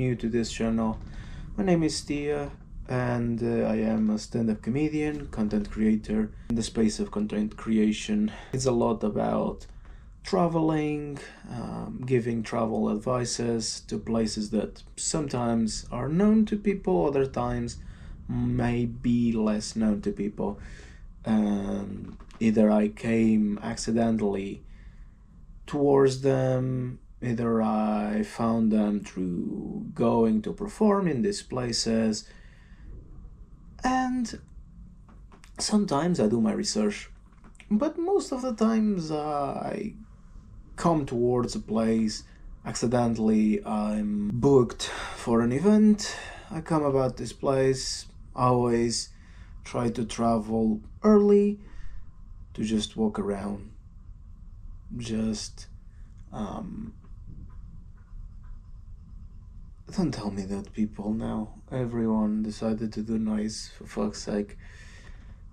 new to this channel, my name is Tia, and I am a stand-up comedian, content creator in the space of content creation. It's a lot about traveling, giving travel advices to places that sometimes are known to people, other times may be less known to people. Either I came accidentally towards them, either I found them through going to perform in these places, and sometimes I do my research, but most of the times I come towards a place accidentally. I'm booked for an event, I come about this place, I always try to travel early to just walk around, just don't tell me that people now, everyone decided to do noise, for fuck's sake.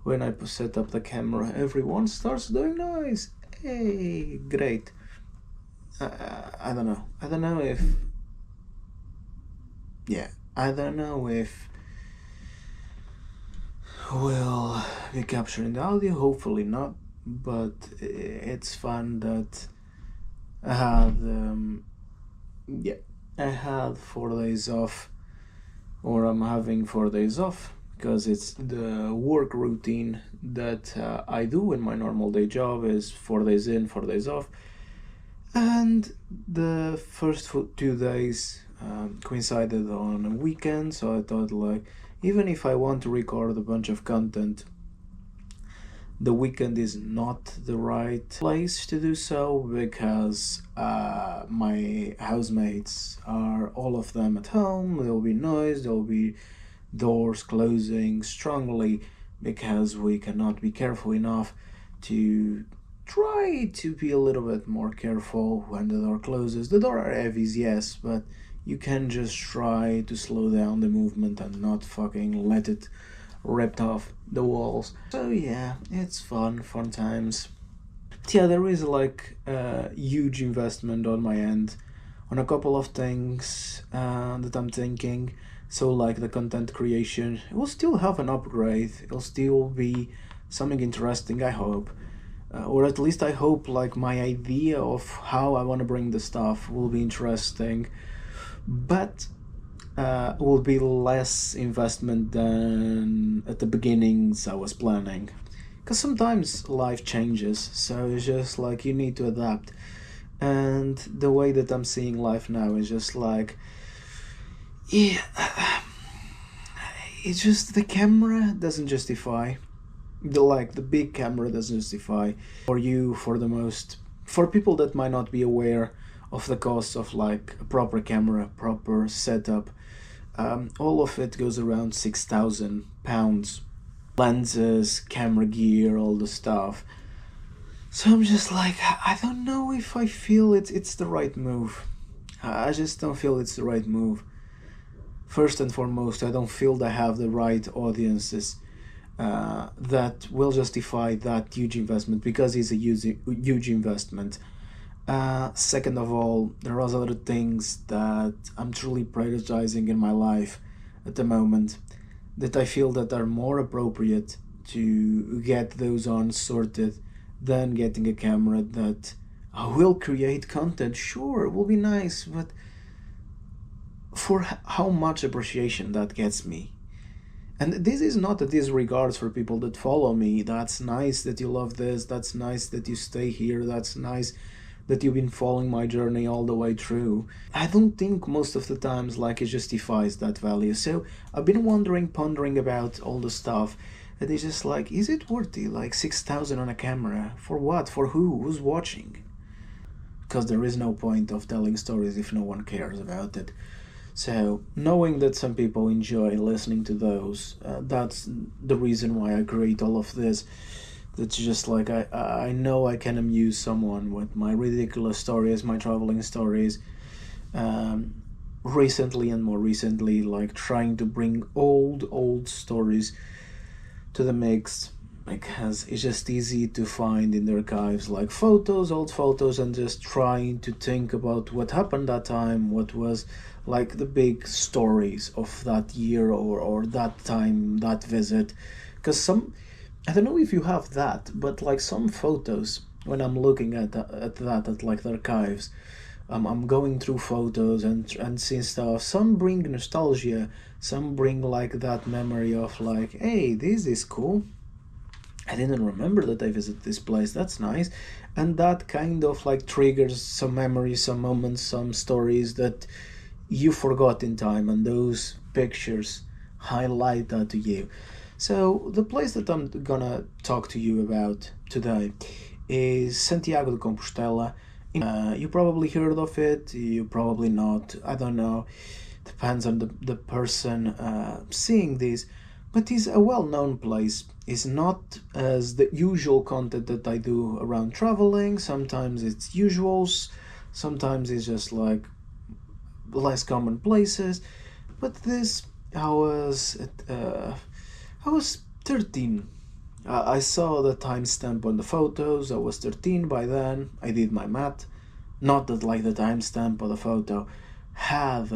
When I set up the camera, everyone starts doing noise. Hey, great. I don't know. I don't know if we'll be capturing the audio, hopefully not, but it's fun that I had 4 days off, or I'm having 4 days off, because it's the work routine that I do in my normal day job is 4 days in, 4 days off, and the first 2 days coincided on a weekend, so I thought, like, even if I want to record a bunch of content, the weekend is not the right place to do so, because my housemates are all of them at home. There'll be noise, there'll be doors closing strongly, because we cannot be careful enough to try to be a little bit more careful when the door closes. The door are heavies, yes, but you can just try to slow down the movement and not fucking let it ripped off the walls. So yeah, it's fun times. Yeah, there is like a huge investment on my end on a couple of things that I'm thinking. So like the content creation, it will still have an upgrade, it'll still be something interesting, I hope. Or at least I hope, like, my idea of how I want to bring the stuff will be interesting, but will be less investment than at the beginnings I was planning. Because sometimes life changes, so it's just like you need to adapt. And the way that I'm seeing life now is just like, yeah, it's just the camera doesn't justify. The big camera doesn't justify. For people that might not be aware of the cost of like a proper camera, proper setup, all of it goes around £6,000. Lenses, camera gear, all the stuff. So I'm just like, I don't know if I feel it's the right move. I just don't feel it's the right move. First and foremost, I don't feel I have the right audiences that will justify that huge investment, because it's a huge investment. Second of all, there are other things that I'm truly prioritizing in my life at the moment that I feel that are more appropriate to get those on sorted than getting a camera that will create content. Sure, it will be nice, but for how much appreciation that gets me. And this is not a disregard for people that follow me. That's nice that you love this, that's nice that you stay here, that's nice that you've been following my journey all the way through. I don't think most of the times like it justifies that value. So I've been pondering about all the stuff, and it's just like, is it worthy? Like 6,000 on a camera? For what? For who? Who's watching? Because there is no point of telling stories if no one cares about it. So knowing that some people enjoy listening to those, that's the reason why I create all of this. That's just like, I know I can amuse someone with my ridiculous stories, my traveling stories. Recently and more recently, like trying to bring old stories to the mix, because it's just easy to find in the archives like photos, old photos, and just trying to think about what happened that time, what was like the big stories of that year or that time, that visit. Because I don't know if you have that, but like some photos, when I'm looking at like the archives, I'm going through photos and seeing stuff. Some bring nostalgia, some bring like that memory of like, hey, this is cool. I didn't remember that I visited this place. That's nice. And that kind of like triggers some memories, some moments, some stories that you forgot in time, and those pictures highlight that to you. So the place that I'm gonna talk to you about today is Santiago de Compostela. You probably heard of it, you probably not, I don't know, depends on the person seeing this, but it's a well-known place. It's not as the usual content that I do around traveling. Sometimes it's usuals, sometimes it's just like less common places, but this I was 13. I saw the timestamp on the photos. I was 13 by then. I did my math. Not that like the timestamp of the photo have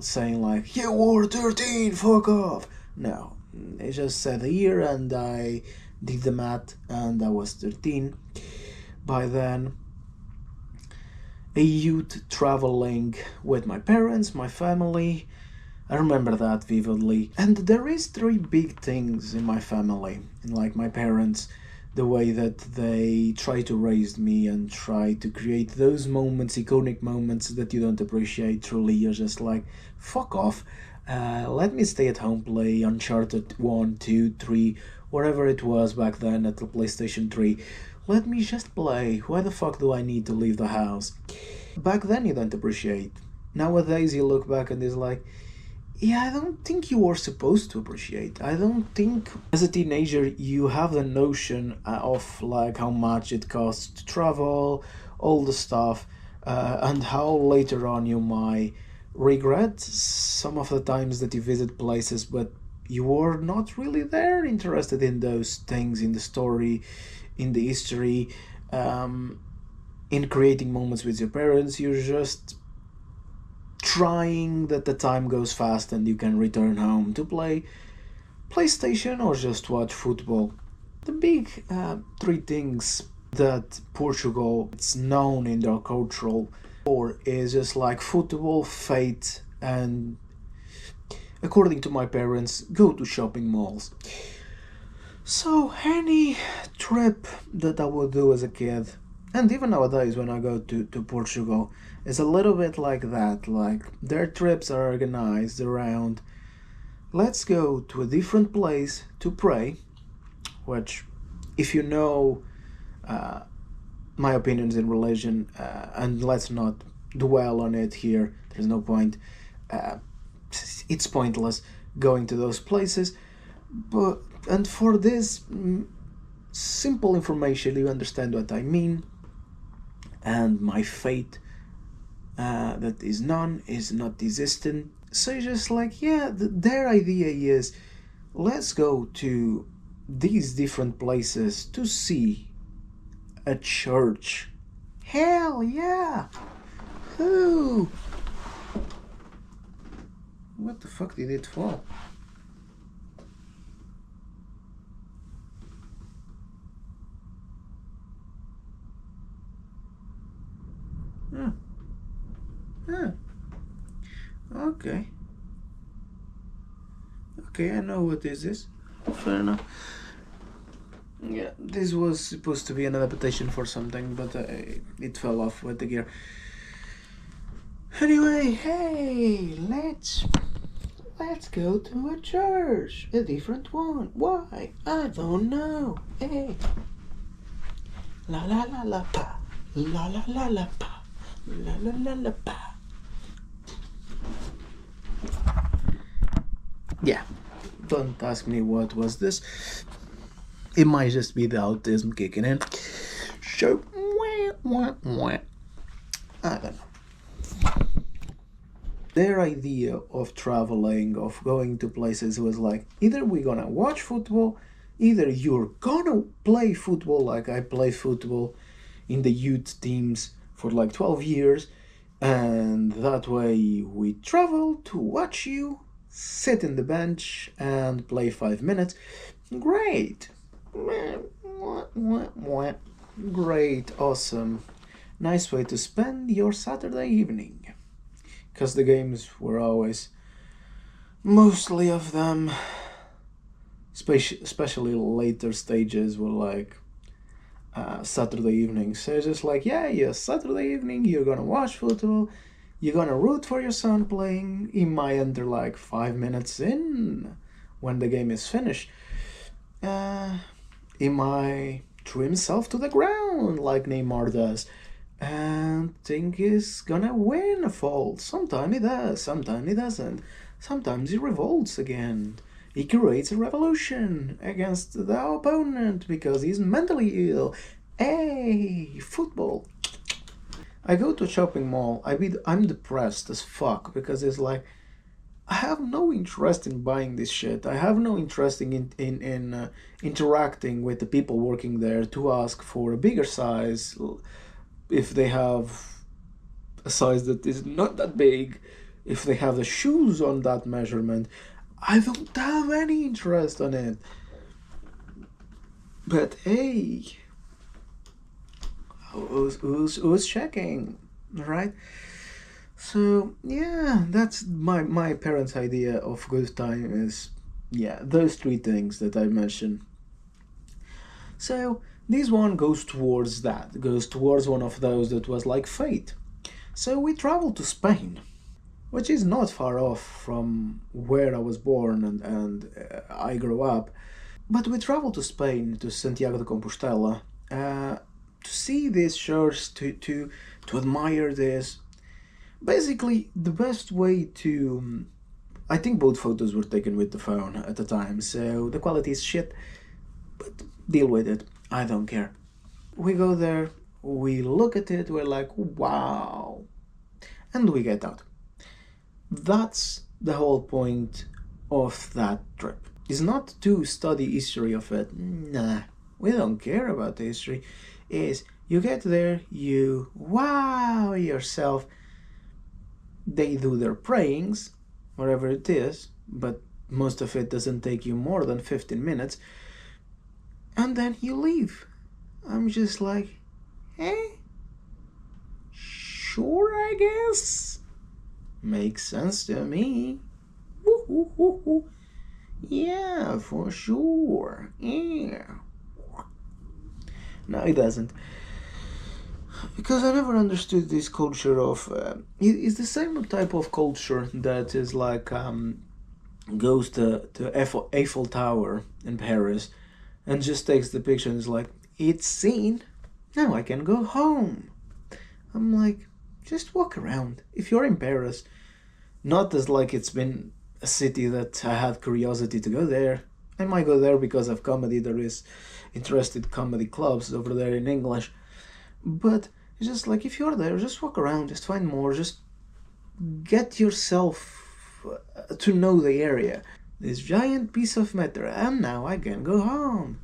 saying like you were 13, fuck off. No, it just said the year, and I did the math, and I was 13 by then. A youth traveling with my parents, my family. I remember that vividly. And there is three big things in my family, in like my parents, the way that they try to raise me and try to create those moments, iconic moments that you don't appreciate truly. You're just like, fuck off. Let me stay at home, play Uncharted 1, 2, 3, whatever it was back then at the PlayStation 3. Let me just play. Why the fuck do I need to leave the house? Back then you don't appreciate. Nowadays you look back and it's like, yeah, I don't think you were supposed to appreciate. I don't think as a teenager you have the notion of like how much it costs to travel, all the stuff, and how later on you might regret some of the times that you visit places, but you were not really there interested in those things, in the story, in the history, in creating moments with your parents. You're just trying that the time goes fast and you can return home to play PlayStation or just watch football. The big three things that Portugal it's known in their cultural for is just like football, faith, and according to my parents, go to shopping malls. So any trip that I would do as a kid, and even nowadays when I go to Portugal, is a little bit like that. Like their trips are organized around, let's go to a different place to pray, which if you know my opinions in religion, and let's not dwell on it here, there's no point, it's pointless going to those places, but and for this simple information you understand what I mean, and my faith that is none is not existent. So you're just like, yeah, their idea is let's go to these different places to see a church. Hell yeah! Who? What the fuck did it fall? Huh. Huh. Okay. Okay, I know what this is. Fair enough. Yeah, this was supposed to be an adaptation for something, but it fell off with the gear. Anyway, hey, let's go to a church, a different one. Why? I don't know. Hey, la la la la pa, la la la la pa, la la la la pa. Yeah, don't ask me what was this. It might just be the autism kicking in. So, I don't know. Their idea of traveling, of going to places was like, either we're gonna watch football, Either you're gonna play football like I played football in the youth teams for like 12 years, and that way we travel to watch you sit in the bench and play 5 minutes. Great. Great, awesome. Nice way to spend your Saturday evening. Because the games were always, mostly of them, especially later stages, were like Saturday evening. So it's just like, yeah, Saturday evening, you're gonna watch football, you're gonna root for your son playing. He might enter like 5 minutes in when the game is finished. He might throw himself to the ground like Neymar does and think he's gonna win a fault. Sometimes he does, sometimes he doesn't. Sometimes he revolts again. He creates a revolution against the opponent because he's mentally ill. Hey, football. I go to a shopping mall. I'm depressed as fuck because it's like I have no interest in buying this shit. I have no interest in interacting with the people working there to ask for a bigger size if they have a size that is not that big, if they have the shoes on that measurement. I don't have any interest on it. But hey, who's checking, right? So yeah, that's my parents' idea of good time is, yeah, those three things that I mentioned. So this one goes towards that, goes towards one of those that was like fate. So we traveled to Spain, which is not far off from where I was born and I grew up. But we traveled to Spain, to Santiago de Compostela, to see these church, to admire this. Basically, the best way to... I think both photos were taken with the phone at the time, so the quality is shit, but deal with it. I don't care. We go there, we look at it, we're like, wow, and we get out. That's the whole point of that trip. It's not to study history of it. Nah, we don't care about the history. Is you get there, you wow yourself. They do their prayings, whatever it is, but most of it doesn't take you more than 15 minutes. And then you leave. I'm just like, eh? Sure, I guess. Makes sense to me. Woo-hoo-hoo-hoo. Yeah, for sure. Yeah. No, it doesn't. Because I never understood this culture of... it's the same type of culture that is like... goes to Eiffel Tower in Paris and just takes the picture and is like, it's seen, now I can go home. I'm like, just walk around. If you're in Paris, not as like it's been a city that I had curiosity to go there. I might go there because of comedy. There is interested comedy clubs over there in English. But it's just like, if you're there, just walk around, just find more, just get yourself to know the area. This giant piece of matter, and now I can go home.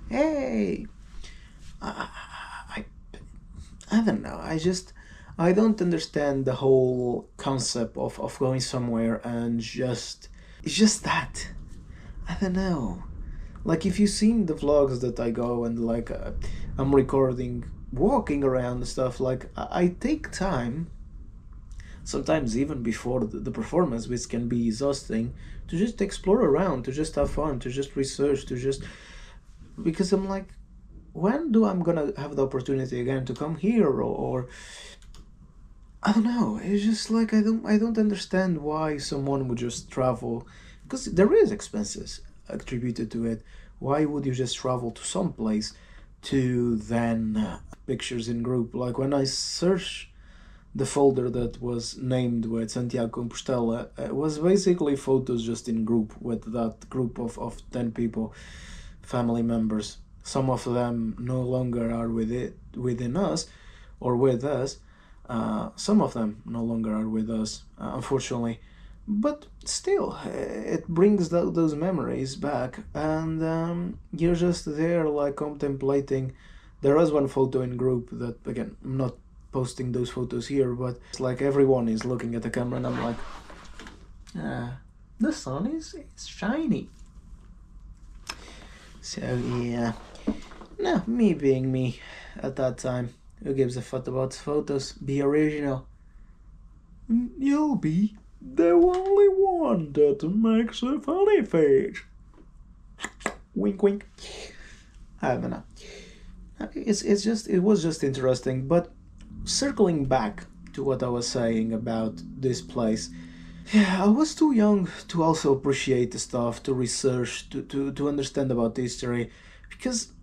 Hey! I don't know, I don't understand the whole concept of going somewhere and it's just that. I don't know. Like, if you've seen the vlogs that I go and like I'm recording, walking around and stuff, like I take time, sometimes even before the performance, which can be exhausting, to just explore around, to just have fun, to just research, to just... Because I'm like, when do I'm gonna have the opportunity again to come here or I don't know. It's just like I don't understand why someone would just travel, because there is expenses attributed to it. Why would you just travel to some place to then pictures in group? Like when I search the folder that was named with Santiago de Compostela, it was basically photos just in group with that group of 10 people, family members. Some of them no longer are within us or with us. Some of them no longer are with us, unfortunately. But still, it brings those memories back, and you're just there like contemplating. There was one photo in group that, again, I'm not posting those photos here, but it's like everyone is looking at the camera, and I'm like, the sun is shiny. So yeah, no, me being me at that time. Who gives a fuck about photos? Be original. You'll be the only one that makes a funny face. Wink, wink. I don't know. It was just interesting. But circling back to what I was saying about this place, yeah, I was too young to also appreciate the stuff, to research, to understand about history, because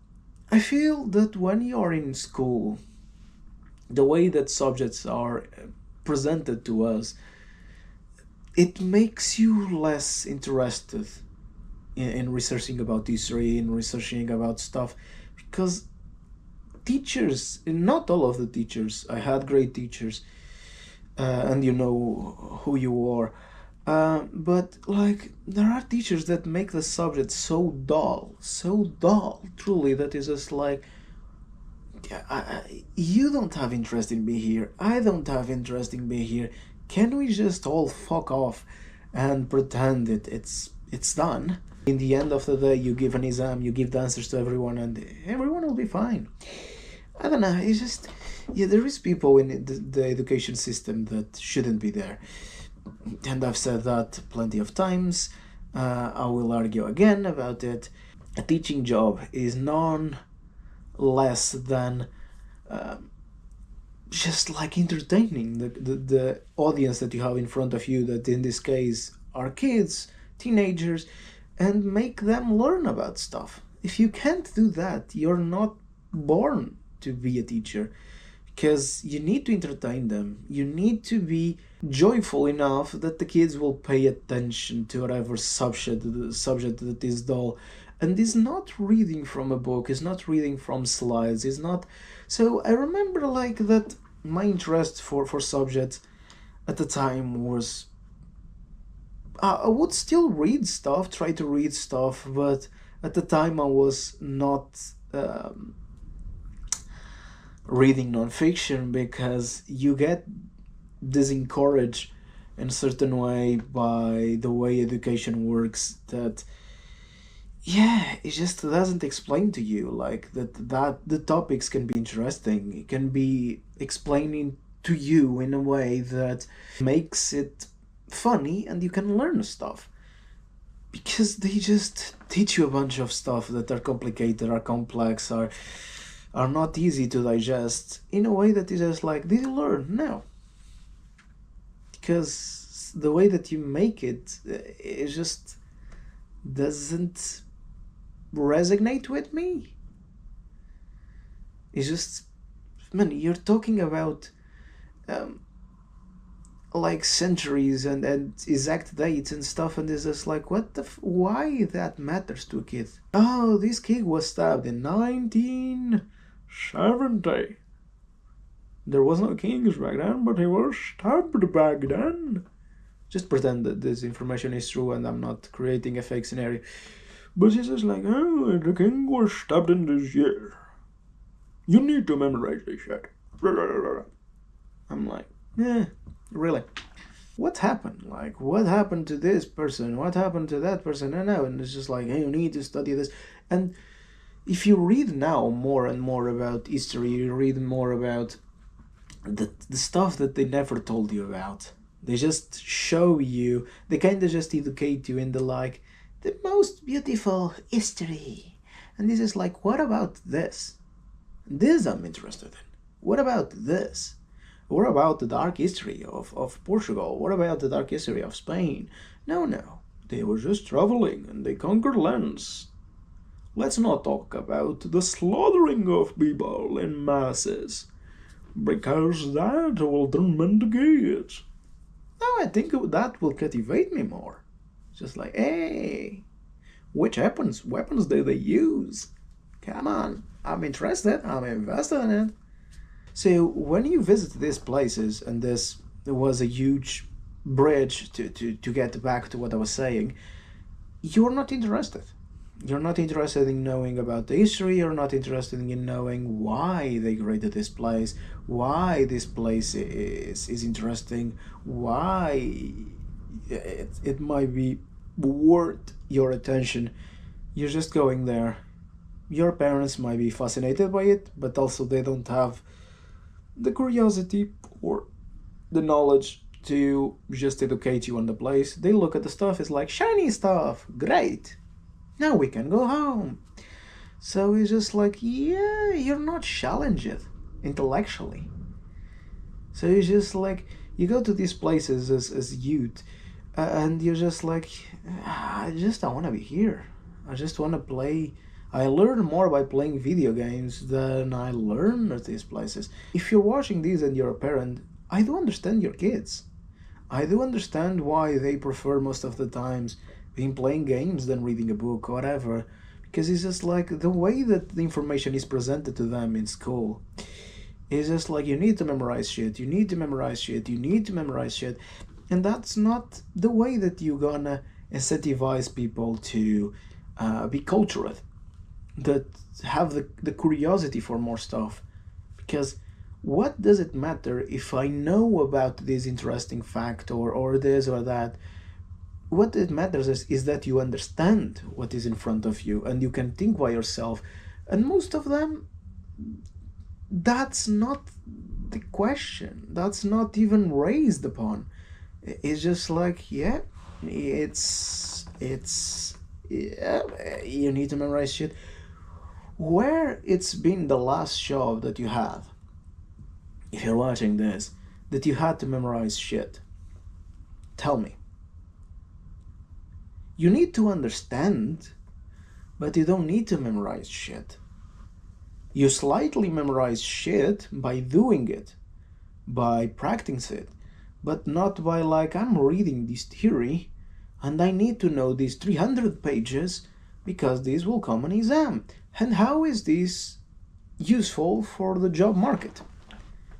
I feel that when you're in school, the way that subjects are presented to us, it makes you less interested in researching about history, in researching about stuff, because teachers, not all of the teachers, I had great teachers, and you know who you are, but like there are teachers that make the subject so dull, truly, that is just like, you don't have interest in being here, I don't have interest in being here. Can we just all fuck off and pretend it's done? In the end of the day, you give an exam, you give the answers to everyone, and everyone will be fine. I don't know, it's just, yeah, there is people in the education system that shouldn't be there. And I've said that plenty of times. I will argue again about it. A teaching job is none less than just like entertaining the audience that you have in front of you, that in this case are kids, teenagers, and make them learn about stuff. If you can't do that, you're not born to be a teacher, because you need to entertain them. You need to be joyful enough that the kids will pay attention to whatever subject that is dull. And is not reading from a book, is not reading from slides, is not. So I remember like that my interest for subjects at the time was, I would still read stuff, try to read stuff, but at the time I was not reading non-fiction, because you get disencouraged in a certain way by the way education works, that it just doesn't explain to you like that the topics can be interesting. It can be explaining to you in a way that makes it funny and you can learn stuff, because they just teach you a bunch of stuff that are complicated, are complex, are not easy to digest, in a way that is just like, did you learn? No. Because the way that you make it just doesn't resonate with me. It's just, man, you're talking about like centuries and exact dates and stuff, and it's just like, why that matters to a kid? Oh, this kid was stabbed in 1970. There was no kings back then, but he was stabbed back then. Just pretend that this information is true and I'm not creating a fake scenario. But it's just like, oh, the king was stabbed in this year. You need to memorize this shit. I'm like, really? What happened? Like, what happened to this person? What happened to that person? I know. And it's just like, hey, you need to study this. And if you read now more and more about history, you read more about the stuff that they never told you about. They just show you, they kind of just educate you in the like, the most beautiful history. And this is like, what about this? This I'm interested in. What about this? What about the dark history of Portugal? What about the dark history of Spain? No. They were just traveling and they conquered lands. Let's not talk about the slaughtering of people in masses, because that will turn men to kids. No, I think that will captivate me more. Just like, hey, which weapons do they use? Come on, I'm interested, I'm invested in it. So when you visit these places, and there was a huge bridge to get back to what I was saying, you're not interested. You're not interested in knowing about the history, you're not interested in knowing why they created this place, why this place is interesting, why it might be worth your attention. You're just going there. Your parents might be fascinated by it, but also they don't have the curiosity or the knowledge to just educate you on the place. They look at the stuff, it's like shiny stuff, great. Now we can go home. So it's just like, yeah, you're not challenged intellectually. So it's just like, you go to these places as youth, and you're just like, I don't want to be here. I just want to play. I learn more by playing video games than I learn at these places. If you're watching these and you're a parent, I do understand your kids. I do understand why they prefer most of the times being playing games than reading a book or whatever, because it's just like the way that the information is presented to them in school. It's just like, you need to memorize shit, you need to memorize shit, you need to memorize shit, and that's not the way that you're gonna incentivize people to be cultured, that have the curiosity for more stuff. Because what does it matter if I know about this interesting fact or this or that? What it matters is that you understand what is in front of you and you can think by yourself. And most of them, that's not the question. That's not even raised upon. It's just like, yeah, yeah, you need to memorize shit. Where it's been the last job that you have, if you're watching this, that you had to memorize shit? Tell me. You need to understand, but you don't need to memorize shit. You slightly memorize shit by doing it, by practicing it, but not by like, I'm reading this theory and I need to know these 300 pages because this will come an exam. And how is this useful for the job market?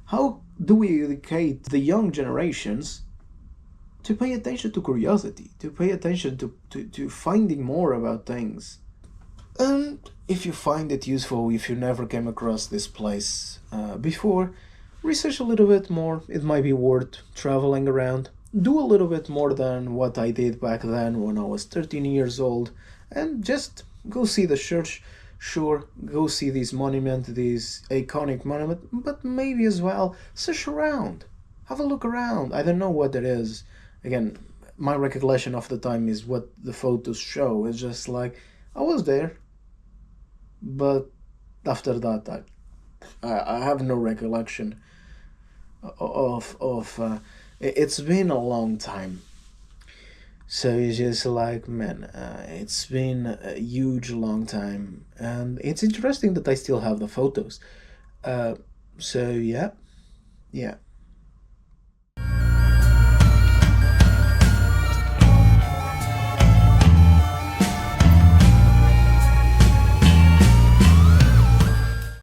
How do we educate the young generations to pay attention to curiosity, to pay attention to finding more about things? And if you find it useful, if you never came across this place before, research a little bit more. It might be worth traveling around. Do a little bit more than what I did back then when I was 13 years old, and just go see the church. Sure, go see this monument, this iconic monument, but maybe as well search around. Have a look around. I don't know what it is. Again, my recollection of the time is what the photos show. It's just like, I was there, but after that, I have no recollection of it's been a long time. So it's just like, man, it's been a huge long time, and it's interesting that I still have the photos. So yeah, yeah.